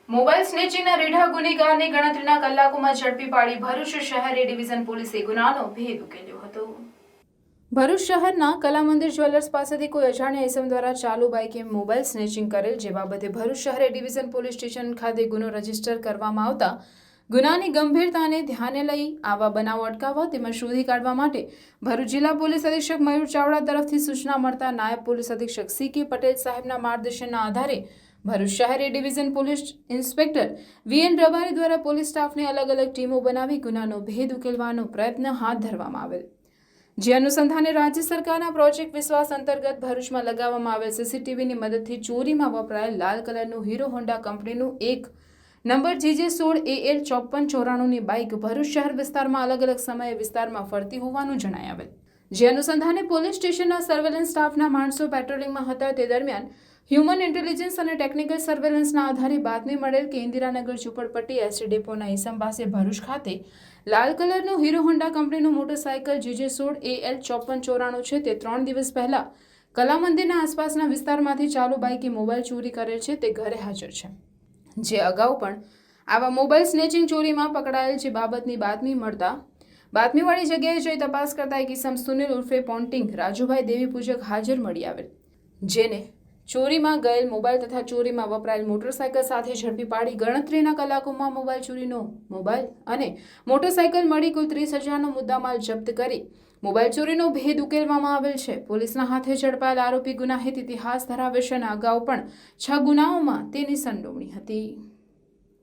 Mobile સ્નેચિંગના રીઢા ગુનેગારને ગણતરીના કલાકોમાં ઝડપી પાડી ભરૂચ શહેર એ ડિવિઝન પોલીસે ગુનાનો ભેદ ઉકેલ્યો હતો। ભરૂચ શહેરના કલામંદિર જ્વેલર્સ પાસેથી કોઈ અજાણ્યા ઇસમ દ્વારા ચાલુ બાઇકે મોબાઈલ સ્નેચિંગ કરેલ, જે બાબતે ભરૂચ શહેર એ ડિવિઝન પોલીસ સ્ટેશન ખાતે ગુનો રજીસ્ટર કરવામાં આવતા ગુનાની ગંભીરતાને ધ્યાને લઈ આવા બનાવો અટકાવવા તેમજ શોધી કાઢવા માટે ભરૂચ જિલ્લા પોલીસ અધિક્ષક મયુર ચાવડા તરફથી સૂચના મળતા નાયબ પોલીસ અધિક્ષક સી.કે. પટેલ સાહેબના માર્ગદર્શનના આધારે ભરૂચ શહેર A division police inspector V N. Rabari દ્વારા પોલીસ સ્ટાફને અલગ અલગ ટીમો બનાવી ગુનાનો ભેદ ઉકેલવાનો પ્રયત્ન હાથ ધરવામાં આવેલ, જે અનુસંધાને રાજ્ય સરકારના પ્રોજેક્ટ વિશ્વાસ અંતર્ગત ભરૂચમાં લગાવવામાં આવેલ સીસીટીવીની મદદથી ચોરીમાં વપરાયેલ લાલ કલરનું હીરો હોન્ડા કંપનીનું એક નંબર GJ16AL 5494ની બાઇક ભરૂચ શહેર વિસ્તારમાં અલગ અલગ સમયે વિસ્તારમાં ફરતી હોવાનું જણાય આવેલ, જે અનુસંધાને પોલીસ સ્ટેશનના સર્વેલન્સ સ્ટાફના માણસો પેટ્રોલિંગમાં હતા તે દરમિયાન હ્યુમન ઇન્ટેલિજન્સ અને ટેકનિકલ સર્વેલન્સના આધારે બાતમી મળેલ કે ઇન્દિરાનગર ઝુંપડપટ્ટી એસટી ડેપોના ઈસમ પાસે ભરૂચ ખાતે લાલ કલરનું હીરો હોન્ડા કંપનીનું મોટરસાયકલ GJ16AL 5494 છે તે 3 દિવસ પહેલા કલામંદિરના આસપાસના વિસ્તારમાંથી ચાલુ બાઇકે મોબાઈલ ચોરી કરેલ છે તે ઘરે હાજર છે, જે અગાઉ પણ આવા મોબાઈલ સ્નેચિંગ ચોરીમાં પકડાયેલ છે બાબતની બાતમી મળતા બાતમીવાળી જગ્યાએ જઈ તપાસ કરતા એક ઈસમ સુનિલ ઉર્ફે પોન્ટિંગ રાજુભાઈ દેવી પૂજક હાજર મળી આવેલ, જેને ચોરીમાં ગયેલ મોબાઈલ તથા ચોરીમાં વપરાયેલ મોટરસાયકલ સાથે ઝડપી પાડી ગણતરીના કલાકોમાં મોબાઈલ ચોરીનો મોબાઈલ અને મોટરસાયકલ મળી કુલ 30,000નો મુદ્દામાલ જપ્ત કરી મોબાઈલ ચોરીનો ભેદ ઉકેલવામાં આવેલ છે। પોલીસના હાથે ઝડપાયેલ આરોપી ગુનાહિત ઇતિહાસ ધરાવે છે અને અગાઉ પણ 6 ગુનાઓમાં તેની સંડોવણી હતી।